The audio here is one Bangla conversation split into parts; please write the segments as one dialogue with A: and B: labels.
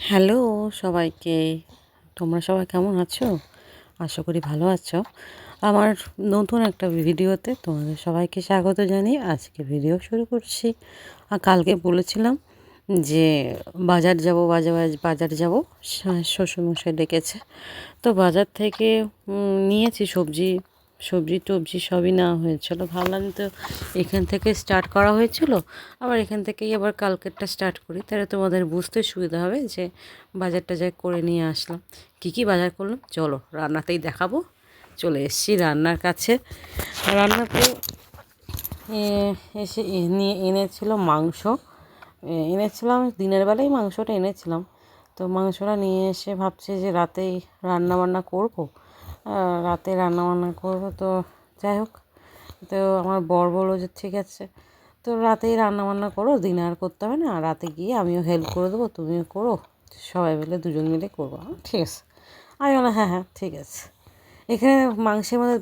A: হ্যালো সবাইকে, তোমরা সবাই কেমন আছো? আশা করি ভালো আছো। আমার নতুন একটা ভিডিওতে তোমাদের সবাইকে স্বাগত জানিয়ে আজকে ভিডিও শুরু করছি। আর কালকে বলেছিলাম যে বাজার যাব, বাজার যাব, শ্বশুরমশাই ডেকেছে। তো বাজার থেকে নিয়েছি সবজি সবজি টবজি সবই নেওয়া হয়েছিল। ভাবলাম তো এখান থেকে স্টার্ট করা হয়েছিল, আবার এখান থেকেই আবার কালকেরটা স্টার্ট করি, তাহলে তোমাদের বুঝতে সুবিধা হবে যে বাজার টাজার করে নিয়ে আসলাম। কী বাজার করলাম চলো রান্নাতেই দেখাবো। চলে এসেছি রান্নার কাছে। রান্নাতে এসে নিয়ে এনেছিল মাংস। এনেছিলাম দিনের বেলায়, মাংসটা এনেছিলাম। তো মাংসটা নিয়ে এসে ভাবছি যে রাতেই রান্নাবান্না করব, রাতে রান্নাবান্না করব। তো যাই হোক, তো আমার বর বললো যে ঠিক আছে, তো রাতেই রান্নাবান্না করো, দিনে আর করতে হবে না, রাতে গিয়ে আমিও হেল্প করে দেবো, তুমিও করো, সবাই মিলে দুজন মিলে করবো। ঠিক আছে, আমি বললাম হ্যাঁ হ্যাঁ ঠিক আছে। এখানে মাংসের মধ্যে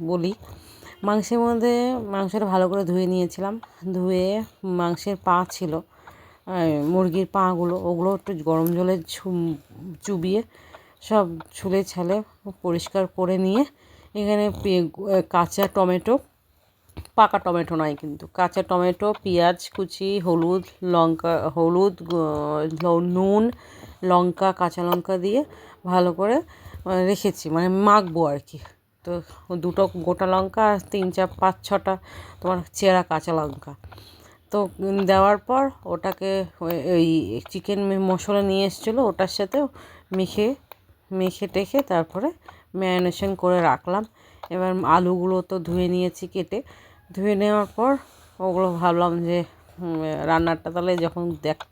A: বলি মাংসের মধ্যে মাংসটা ভালো করে ধুয়ে নিয়েছিলাম। ধুয়ে মাংসের পা ছিল, মুরগির পাগুলো, ওগুলো একটু গরম জলে চুবিয়ে সব ছুলে ছালে পরিষ্কার করে নিয়ে এখানে কাঁচা টমেটো, পাকা টমেটো নয় কিন্তু, কাঁচা টমেটো, পেঁয়াজ কুচি, হলুদ, নুন, লঙ্কা, কাঁচা লঙ্কা দিয়ে ভালো করে রেখেছি, মানে মাখবো আর কি। তো দুটো গোটা লঙ্কা আর 3-4-5-6টা তোমার চেরা কাঁচা লঙ্কা তো দেওয়ার পর ওটাকে ওই চিকেন মশলা নিয়ে এসেছিলো, ওটার সাথে মেখে টেখে তারপরে ম্যারিনেশন করে রাখলাম। এবার আলুগুলো তো ধুয়ে নিয়েছি, ধুয়ে নেওয়ার পর ওগুলো ভাবলাম যে রান্নাটা তাহলে যখন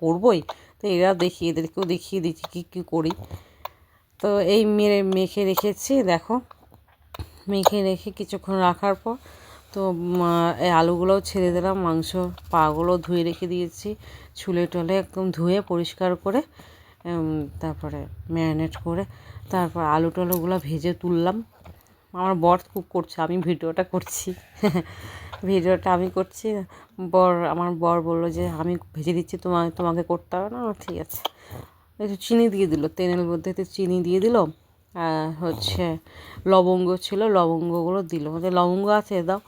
A: করবই, তো এদেরকেও দেখিয়ে দিচ্ছি কী করি। তো এই মেখে রেখেছি, দেখো মেখে রেখে কিছুক্ষণ রাখার পর তো এই আলুগুলোও ছেড়ে দিলাম, মাংস পাগুলো ধুয়ে রেখে দিয়েছি, ছুলে টলে একদম ধুয়ে পরিষ্কার করে, তারপরে ম্যারিনেট করে তারপর আলু টালুগুলো ভেজে তুললাম। আমার বর খুব করছে, আমি ভিডিওটা করছি আমি করছি। আমার বর বললো যে আমি ভেজে দিচ্ছি, তোমাকে করতে হবে না। ঠিক আছে, একটু চিনি দিয়ে দিল, তেলের মধ্যে চিনি দিয়ে দিল, হচ্ছে লবঙ্গ ছিল, লবঙ্গগুলো দিল, আমাদের লবঙ্গ আছে দাও।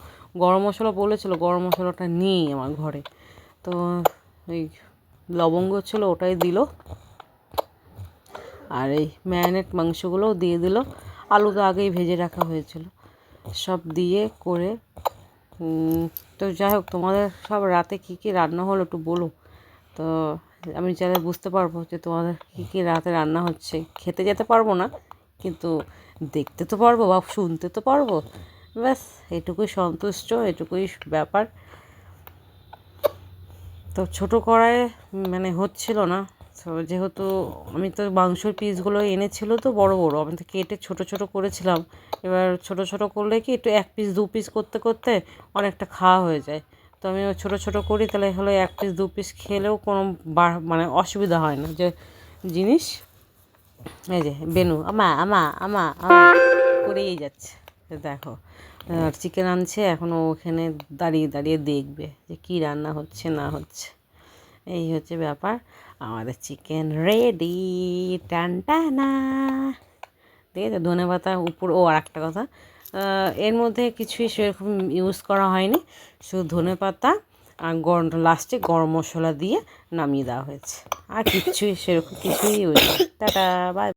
A: গরম মশলা বলেছিল, গরম মশলাটা নেই আমার ঘরে, তো ওই লবঙ্গ ছিল ওটাই দিল। আর এই ম্যারিনেট মাংসগুলোও দিয়ে দিল, আলু তো আগেই ভেজে রাখা হয়েছিল, সব দিয়ে করে। তো যাই হোক, তোমাদের সব রাতে কী কী রান্না হলো একটু বলো, তো আমি চাইলে বুঝতে পারবো যে তোমাদের কী কী রাতে রান্না হচ্ছে। খেতে যেতে পারবো না, কিন্তু দেখতে তো পারবো বা শুনতে তো পারবো, ব্যাস এটুকুই সন্তুষ্ট, এটুকুই ব্যাপার। তো ছোটো কড়াইয়ে মানে হচ্ছিল না, তো যেহেতু আমি তো মাংসর পিসগুলো এনেছিল তো বড় বড়, আমি তো কেটে ছোটো ছোটো করেছিলাম। এবার ছোটো ছোটো করলে কি একটু 1 পিস 2 পিস করতে করতে অনেকটা খাওয়া হয়ে যায়। তো আমি ছোটো ছোটো করি, তাহলে হলো 1 পিস 2 পিস খেলেও কোনো মানে অসুবিধা হয় না যে জিনিস। এই যে বেনু আমা আমা আমা আমা করেই যাচ্ছে, দেখো চিকেন আনছে, এখনও ওখানে দাঁড়িয়ে দাঁড়িয়ে দেখবে যে কী রান্না হচ্ছে না হচ্ছে। এই হচ্ছে ব্যাপার, আমাদের চিকেন রেডি, টান টানা। ঠিক আছে, ধনেপাতা উপর। ও আর একটা কথা, এর মধ্যে কিছুই সেরকম ইউজ করা হয়নি, শুধু ধনেপাতা আর লাস্টে গরম মশলা দিয়ে নামিয়ে দেওয়া হয়েছে, আর সেরকম কিছুই ইউজ টাটা বাই।